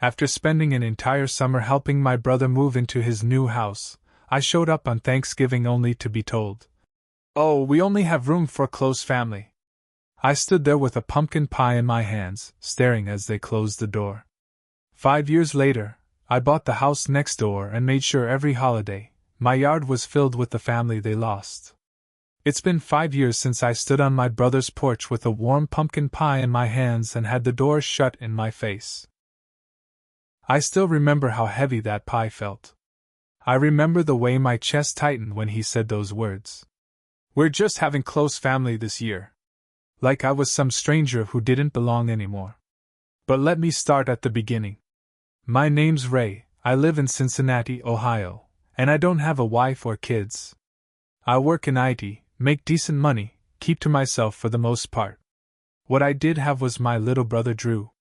After spending an entire summer helping my brother move into his new house, I showed up on Thanksgiving only to be told, "Oh, we only have room for close family." I stood there with a pumpkin pie in my hands, staring as they closed the door. 5 years later, I bought the house next door and made sure every holiday, my yard was filled with the family they lost. It's been 5 years since I stood on my brother's porch with a warm pumpkin pie in my hands and had the door shut in my face. I still remember how heavy that pie felt. I remember the way my chest tightened when he said those words. "We're just having close family this year." Like I was some stranger who didn't belong anymore. But let me start at the beginning. My name's Ray, I live in Cincinnati, Ohio, and I don't have a wife or kids. I work in IT, make decent money, keep to myself for the most part. What I did have was my little brother Drew.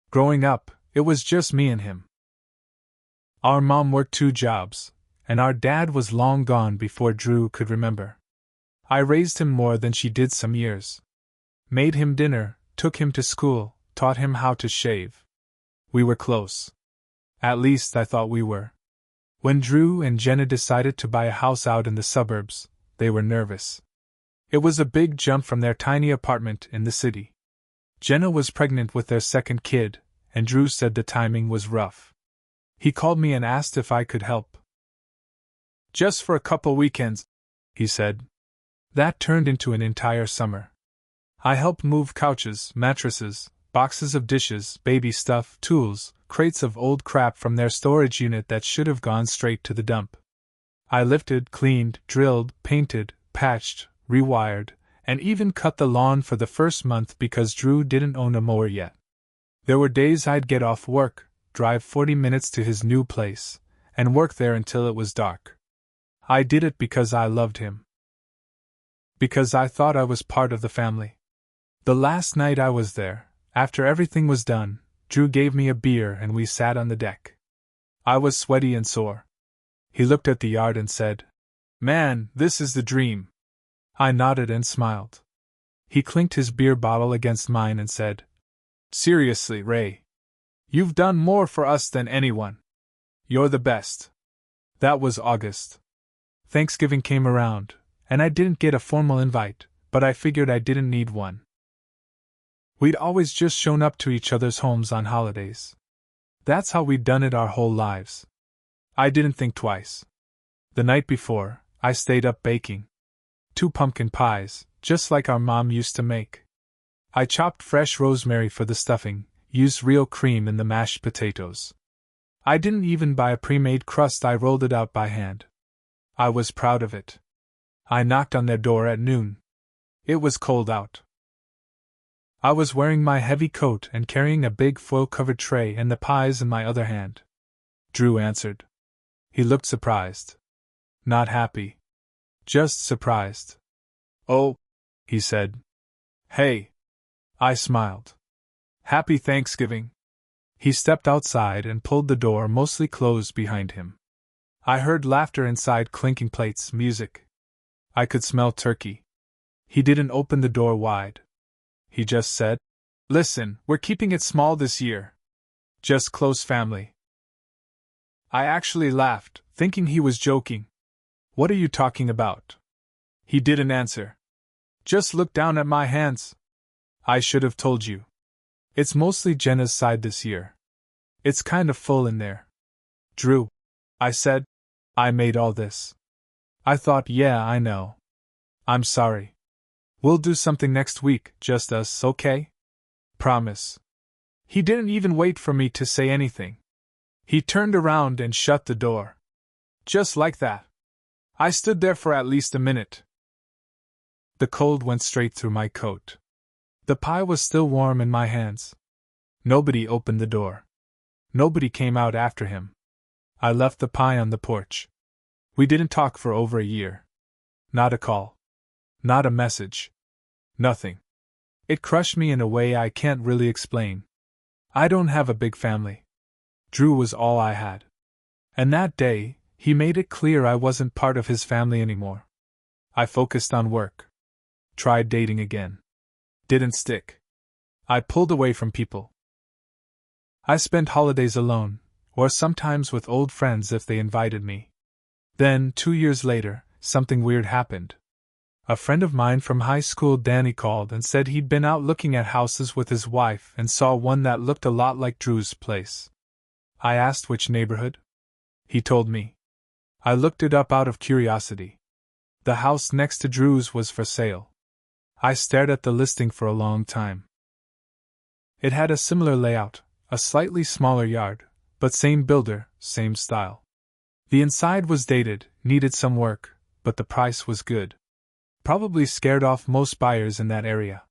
Growing up, it was just me and him. Our mom worked 2 jobs, and our dad was long gone before Drew could remember. I raised him more than she did some years. Made him dinner, took him to school, taught him how to shave. We were close. At least I thought we were. When Drew and Jenna decided to buy a house out in the suburbs, they were nervous. It was a big jump from their tiny apartment in the city. Jenna was pregnant with their second kid, and Drew said the timing was rough. He called me and asked if I could help. "Just for a couple weekends," he said. That turned into an entire summer. I helped move couches, mattresses, boxes of dishes, baby stuff, tools, crates of old crap from their storage unit that should have gone straight to the dump. I lifted, cleaned, drilled, painted, patched, rewired, and even cut the lawn for the first month because Drew didn't own a mower yet. There were days I'd get off work, drive 40 minutes to his new place, and work there until it was dark. I did it because I loved him. Because I thought I was part of the family. The last night I was there, after everything was done, Drew gave me a beer and we sat on the deck. I was sweaty and sore. He looked at the yard and said, "Man, this is the dream." I nodded and smiled. He clinked his beer bottle against mine and said, "Seriously, Ray. You've done more for us than anyone. You're the best." That was August. Thanksgiving came around, and I didn't get a formal invite, but I figured I didn't need one. We'd always just shown up to each other's homes on holidays. That's how we'd done it our whole lives. I didn't think twice. The night before, I stayed up baking 2 pumpkin pies, just like our mom used to make. I chopped fresh rosemary for the stuffing, used real cream in the mashed potatoes. I didn't even buy a pre-made crust, I rolled it out by hand. I was proud of it. I knocked on their door at noon. It was cold out. I was wearing my heavy coat and carrying a big foil-covered tray and the pies in my other hand. Drew answered. He looked surprised. Not happy. Just surprised. "Oh," he said. "Hey." I smiled. "Happy Thanksgiving." He stepped outside and pulled the door mostly closed behind him. I heard laughter inside, clinking plates, music. I could smell turkey. He didn't open the door wide. He just said, "Listen, we're keeping it small this year. Just close family." I actually laughed, thinking he was joking. "What are you talking about?" He didn't answer. "Just look down at my hands." I should have told you. It's mostly Jenna's side this year. It's kind of full in there. "Drew," I said, "I made all this." I thought, yeah, I know. "I'm sorry. We'll do something next week, just us, okay? Promise." He didn't even wait for me to say anything. He turned around and shut the door. Just like that. I stood there for at least a minute. The cold went straight through my coat. The pie was still warm in my hands. Nobody opened the door. Nobody came out after him. I left the pie on the porch. We didn't talk for over a year. Not a call. Not a message. Nothing. It crushed me in a way I can't really explain. I don't have a big family. Drew was all I had. And that day, he made it clear I wasn't part of his family anymore. I focused on work. Tried dating again. Didn't stick. I pulled away from people. I spent holidays alone, or sometimes with old friends if they invited me. Then, 2 years later, something weird happened. A friend of mine from high school, Danny, called and said he'd been out looking at houses with his wife and saw one that looked a lot like Drew's place. I asked which neighborhood. He told me. I looked it up out of curiosity. The house next to Drew's was for sale. I stared at the listing for a long time. It had a similar layout, a slightly smaller yard, but same builder, same style. The inside was dated, needed some work, but the price was good. Probably scared off most buyers in that area.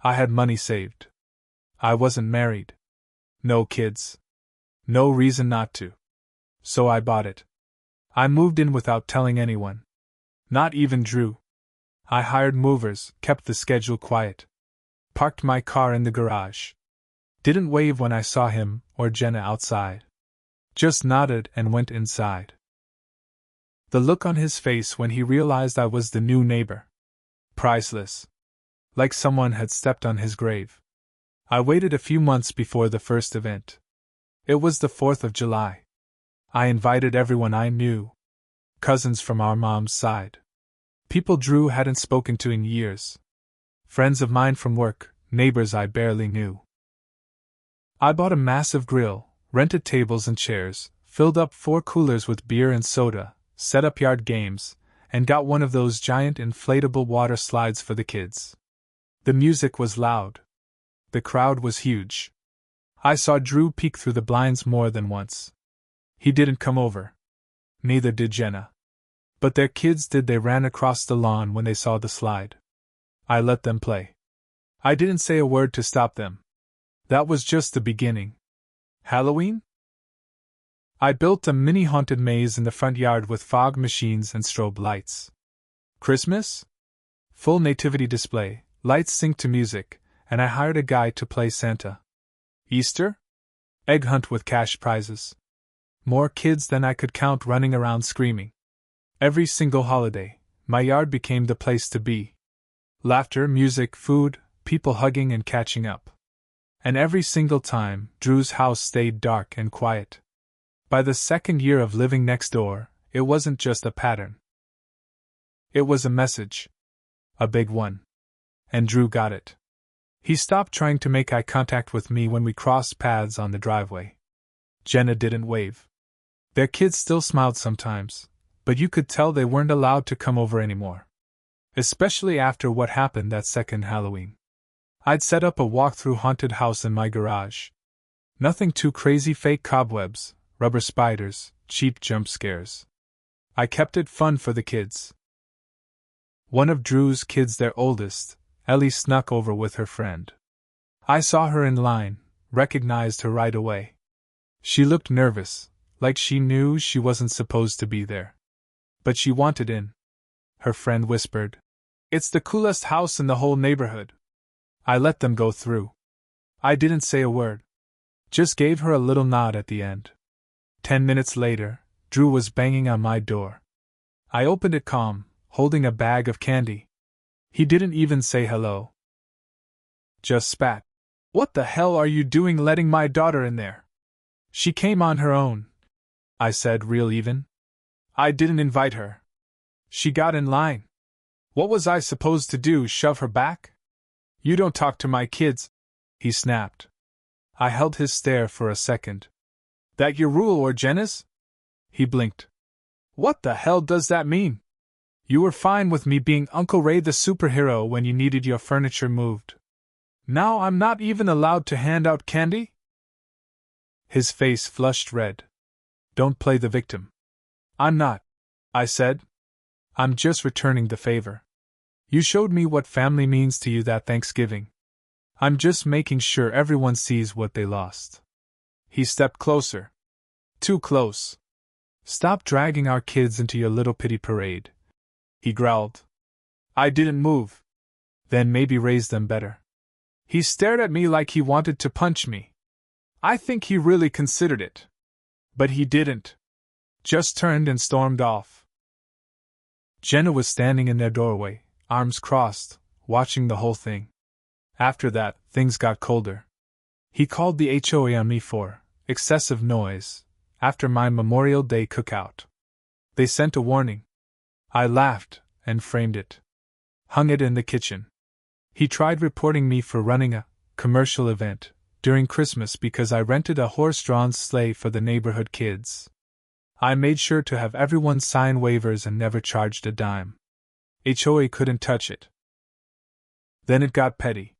I had money saved. I wasn't married. No kids. No reason not to. So I bought it. I moved in without telling anyone. Not even Drew. I hired movers, kept the schedule quiet. Parked my car in the garage. Didn't wave when I saw him or Jenna outside. Just nodded and went inside. The look on his face when he realized I was the new neighbor. Priceless. Like someone had stepped on his grave. I waited a few months before the first event. It was the 4th of July. I invited everyone I knew. Cousins from our mom's side. People Drew hadn't spoken to in years. Friends of mine from work, neighbors I barely knew. I bought a massive grill, rented tables and chairs, filled up 4 coolers with beer and soda, set up yard games, and got one of those giant inflatable water slides for the kids. The music was loud. The crowd was huge. I saw Drew peek through the blinds more than once. He didn't come over. Neither did Jenna. But their kids did. They ran across the lawn when they saw the slide. I let them play. I didn't say a word to stop them. That was just the beginning. Halloween? I built a mini haunted maze in the front yard with fog machines and strobe lights. Christmas? Full nativity display, lights synced to music, and I hired a guy to play Santa. Easter? Egg hunt with cash prizes. More kids than I could count running around screaming. Every single holiday, my yard became the place to be. Laughter, music, food, people hugging and catching up. And every single time, Drew's house stayed dark and quiet. By the 2nd year of living next door, it wasn't just a pattern. It was a message. A big one. And Drew got it. He stopped trying to make eye contact with me when we crossed paths on the driveway. Jenna didn't wave. Their kids still smiled sometimes, but you could tell they weren't allowed to come over anymore. Especially after what happened that second Halloween. I'd set up a walk-through haunted house in my garage. Nothing too crazy, fake cobwebs, rubber spiders, cheap jump scares. I kept it fun for the kids. One of Drew's kids, their oldest, Ellie, snuck over with her friend. I saw her in line, recognized her right away. She looked nervous, like she knew she wasn't supposed to be there. But she wanted in. Her friend whispered, "It's the coolest house in the whole neighborhood." I let them go through. I didn't say a word. Just gave her a little nod at the end. 10 minutes later, Drew was banging on my door. I opened it calm, holding a bag of candy. He didn't even say hello. Just spat. "What the hell are you doing letting my daughter in there?" "She came on her own," I said, real even. "I didn't invite her. She got in line. What was I supposed to do, shove her back?" "You don't talk to my kids," he snapped. I held his stare for a second. "That your rule or Jenna's?" He blinked. "What the hell does that mean? You were fine with me being Uncle Ray the superhero when you needed your furniture moved. Now I'm not even allowed to hand out candy?" His face flushed red. "Don't play the victim." "I'm not," I said. "I'm just returning the favor. You showed me what family means to you that Thanksgiving. I'm just making sure everyone sees what they lost." He stepped closer. "Too close. Stop dragging our kids into your little pity parade," he growled. I didn't move. "Then maybe raise them better." He stared at me like he wanted to punch me. I think he really considered it. But he didn't. Just turned and stormed off. Jenna was standing in their doorway, arms crossed, watching the whole thing. After that, things got colder. He called the HOA on me for excessive noise after my Memorial Day cookout. They sent a warning. I laughed and framed it. Hung it in the kitchen. He tried reporting me for running a commercial event during Christmas because I rented a horse-drawn sleigh for the neighborhood kids. I made sure to have everyone sign waivers and never charged a dime. HOA couldn't touch it. Then it got petty.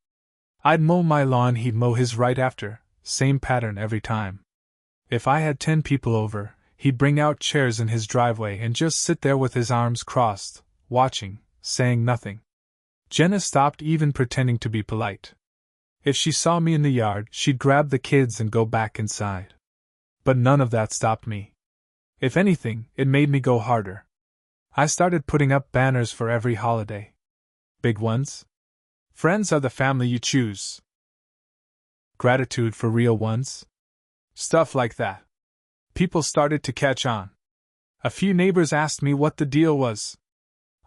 I'd mow my lawn, he'd mow his right after, same pattern every time. If I had 10 people over, he'd bring out chairs in his driveway and just sit there with his arms crossed, watching, saying nothing. Jenna stopped even pretending to be polite. If she saw me in the yard, she'd grab the kids and go back inside. But none of that stopped me. If anything, it made me go harder. I started putting up banners for every holiday. Big ones. Friends are the family you choose. Gratitude for real ones. Stuff like that. People started to catch on. A few neighbors asked me what the deal was.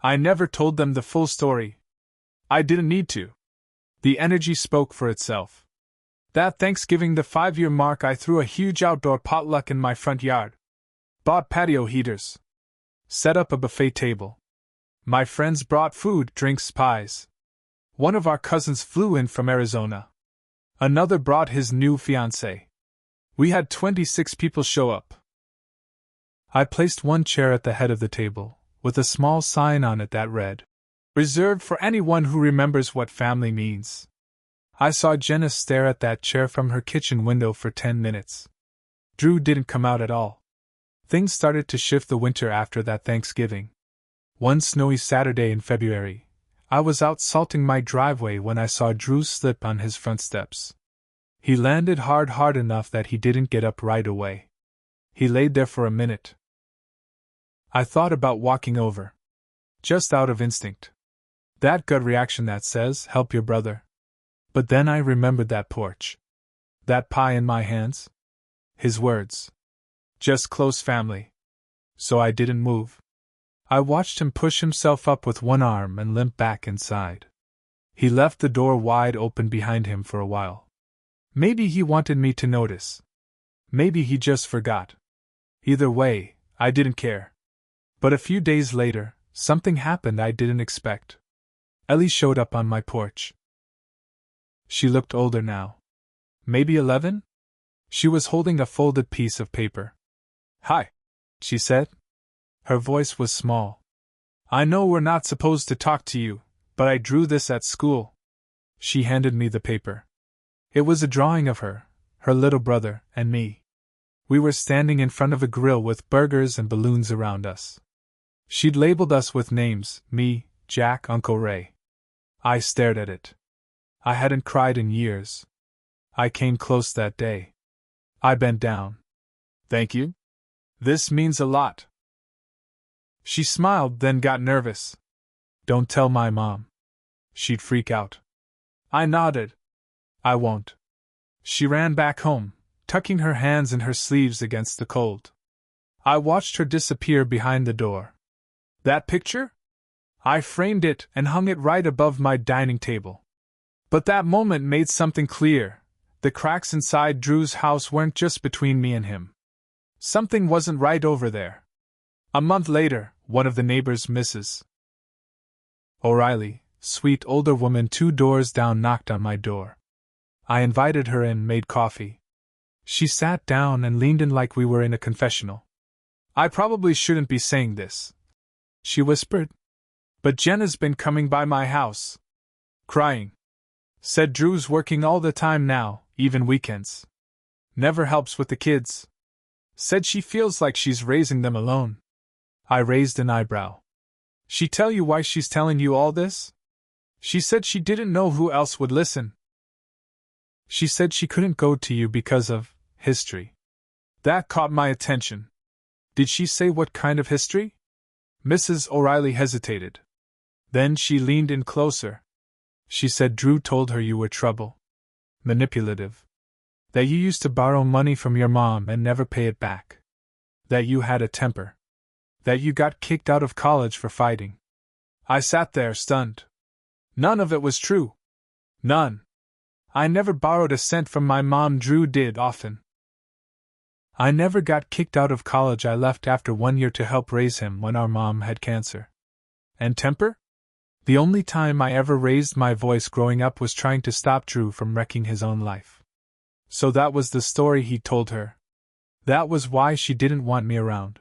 I never told them the full story. I didn't need to. The energy spoke for itself. That Thanksgiving, the 5-year mark, I threw a huge outdoor potluck in my front yard. Bought patio heaters. Set up a buffet table. My friends brought food, drinks, pies. One of our cousins flew in from Arizona. Another brought his new fiancée. We had 26 people show up. I placed one chair at the head of the table, with a small sign on it that read, "Reserved for anyone who remembers what family means." I saw Jenna stare at that chair from her kitchen window for 10 minutes. Drew didn't come out at all. Things started to shift the winter after that Thanksgiving. One snowy Saturday in February, I was out salting my driveway when I saw Drew slip on his front steps. He landed hard enough that he didn't get up right away. He laid there for a minute. I thought about walking over. Just out of instinct. That gut reaction that says, help your brother. But then I remembered that porch. That pie in my hands. His words. Just close family. So I didn't move. I watched him push himself up with one arm and limp back inside. He left the door wide open behind him for a while. Maybe he wanted me to notice. Maybe he just forgot. Either way, I didn't care. But a few days later, something happened I didn't expect. Ellie showed up on my porch. She looked older now. Maybe 11? She was holding a folded piece of paper. "Hi," she said. Her voice was small. "I know we're not supposed to talk to you, but I drew this at school." She handed me the paper. It was a drawing of her, her little brother, and me. We were standing in front of a grill with burgers and balloons around us. She'd labeled us with names, me, Jack, Uncle Ray. I stared at it. I hadn't cried in years. I came close that day. I bent down. "Thank you. This means a lot." She smiled, then got nervous. "Don't tell my mom. She'd freak out." I nodded. "I won't." She ran back home, tucking her hands in her sleeves against the cold. I watched her disappear behind the door. That picture? I framed it and hung it right above my dining table. But that moment made something clear. The cracks inside Drew's house weren't just between me and him. Something wasn't right over there. A month later, one of the neighbors, Mrs. O'Reilly, sweet older woman 2 doors down, knocked on my door. I invited her in, made coffee. She sat down and leaned in like we were in a confessional. "I probably shouldn't be saying this," she whispered, "but Jenna's been coming by my house. Crying. Said Drew's working all the time now, even weekends. Never helps with the kids. Said she feels like she's raising them alone." I raised an eyebrow. "She tell you why she's telling you all this?" "She said she didn't know who else would listen. She said she couldn't go to you because of history." That caught my attention. "Did she say what kind of history?" Mrs. O'Reilly hesitated. Then she leaned in closer. "She said Drew told her you were trouble. Manipulative. That you used to borrow money from your mom and never pay it back. That you had a temper. That you got kicked out of college for fighting." I sat there, stunned. None of it was true. None. I never borrowed a cent from my mom. Drew did often. I never got kicked out of college. I left after 1 year to help raise him when our mom had cancer. And temper? The only time I ever raised my voice growing up was trying to stop Drew from wrecking his own life. So that was the story he told her. That was why she didn't want me around.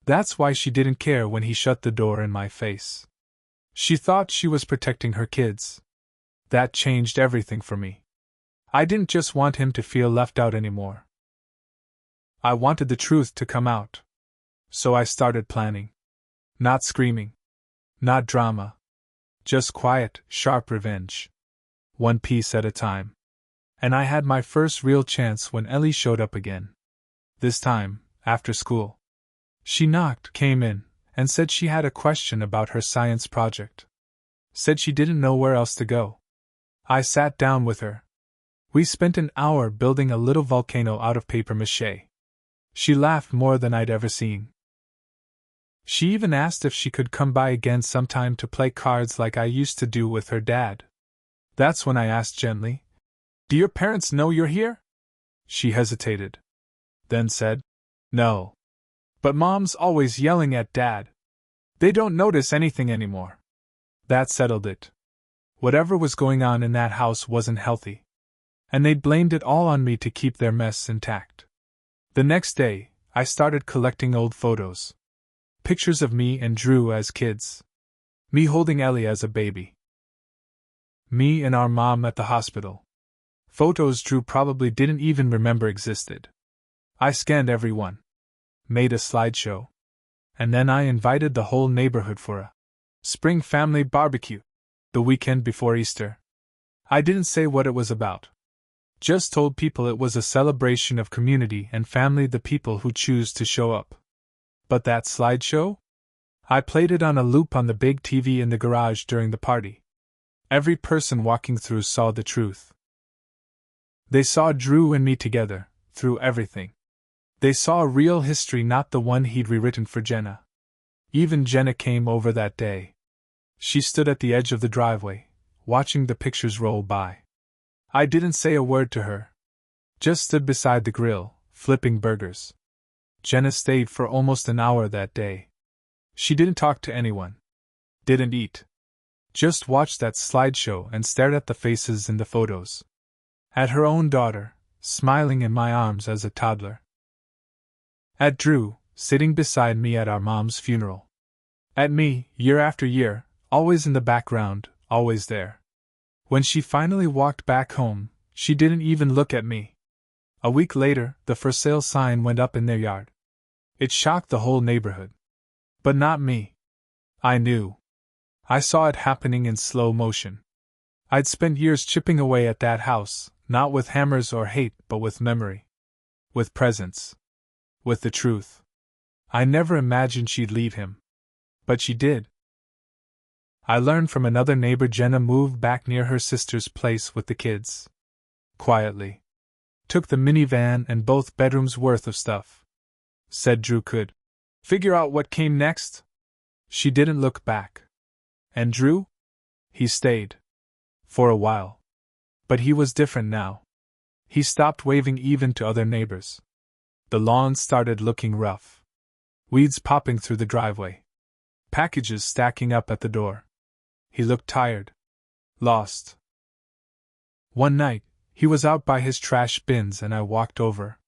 That's why she didn't care when he shut the door in my face. She thought she was protecting her kids. That changed everything for me. I didn't just want him to feel left out anymore. I wanted the truth to come out. So I started planning. Not screaming. Not drama. Just quiet, sharp revenge. One piece at a time. And I had my first real chance when Ellie showed up again. This time, after school. She knocked, came in, and said she had a question about her science project. Said she didn't know where else to go. I sat down with her. We spent an hour building a little volcano out of paper mache. She laughed more than I'd ever seen. She even asked if she could come by again sometime to play cards like I used to do with her dad. That's when I asked gently, "Do your parents know you're here?" She hesitated. Then said, "No. But Mom's always yelling at Dad. They don't notice anything anymore." That settled it. Whatever was going on in that house wasn't healthy. And they'd blamed it all on me to keep their mess intact. The next day, I started collecting old photos. Pictures of me and Drew as kids. Me holding Ellie as a baby. Me and our mom at the hospital. Photos Drew probably didn't even remember existed. I scanned every one. Made a slideshow. And then I invited the whole neighborhood for a spring family barbecue. The weekend before Easter. I didn't say what it was about. Just told people it was a celebration of community and family, the people who choose to show up. But that slideshow? I played it on a loop on the big TV in the garage during the party. Every person walking through saw the truth. They saw Drew and me together, through everything. They saw a real history, not the one he'd rewritten for Jenna. Even Jenna came over that day. She stood at the edge of the driveway, watching the pictures roll by. I didn't say a word to her. Just stood beside the grill, flipping burgers. Jenna stayed for almost an hour that day. She didn't talk to anyone. Didn't eat. Just watched that slideshow and stared at the faces in the photos. At her own daughter, smiling in my arms as a toddler. At Drew, sitting beside me at our mom's funeral. At me, year after year, always in the background, always there. When she finally walked back home, she didn't even look at me. A week later, the for sale sign went up in their yard. It shocked the whole neighborhood. But not me. I knew. I saw it happening in slow motion. I'd spent years chipping away at that house, not with hammers or hate, but with memory. With presence. With the truth. I never imagined she'd leave him. But she did. I learned from another neighbor Jenna moved back near her sister's place with the kids. Quietly. Took the minivan and both bedrooms worth of stuff. Said Drew could figure out what came next. She didn't look back. And Drew? He stayed. For a while. But he was different now. He stopped waving even to other neighbors. The lawn started looking rough. Weeds popping through the driveway. Packages stacking up at the door. He looked tired. Lost. One night, he was out by his trash bins and I walked over.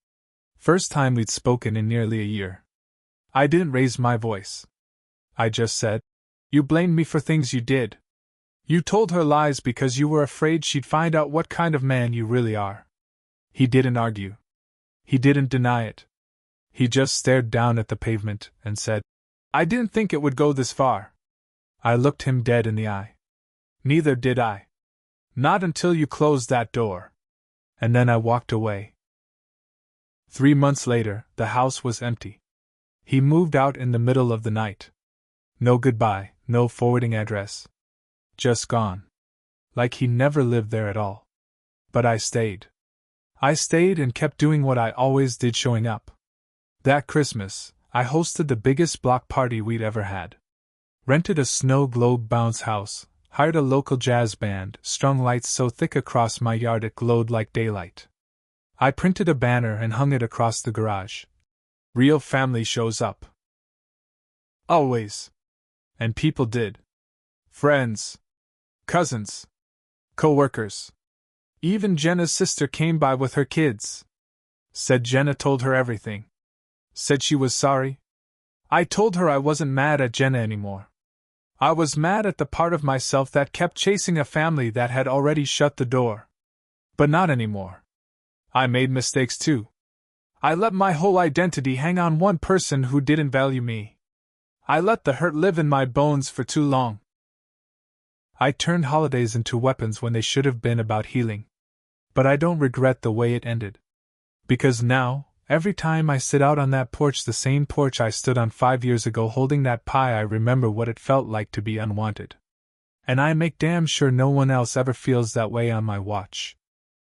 First time we'd spoken in nearly a year. I didn't raise my voice. I just said, "You blamed me for things you did. You told her lies because you were afraid she'd find out what kind of man you really are." He didn't argue. He didn't deny it. He just stared down at the pavement and said, "I didn't think it would go this far." I looked him dead in the eye. "Neither did I. Not until you closed that door." And then I walked away. 3 months later, the house was empty. He moved out in the middle of the night. No goodbye, no forwarding address. Just gone. Like he never lived there at all. But I stayed. I stayed and kept doing what I always did, showing up. That Christmas, I hosted the biggest block party we'd ever had. Rented a snow globe bounce house, Hired a local jazz band, strung lights so thick across my yard it glowed like daylight. I printed a banner and hung it across the garage. Real family shows up. Always. And people did. Friends. Cousins. Co-workers. Even Jenna's sister came by with her kids. Said Jenna told her everything. Said she was sorry. I told her I wasn't mad at Jenna anymore. I was mad at the part of myself that kept chasing a family that had already shut the door. But not anymore. I made mistakes too. I let my whole identity hang on one person who didn't value me. I let the hurt live in my bones for too long. I turned holidays into weapons when they should have been about healing. But I don't regret the way it ended. Because now, every time I sit out on that porch, the same porch I stood on 5 years ago holding that pie, I remember what it felt like to be unwanted. And I make damn sure no one else ever feels that way on my watch.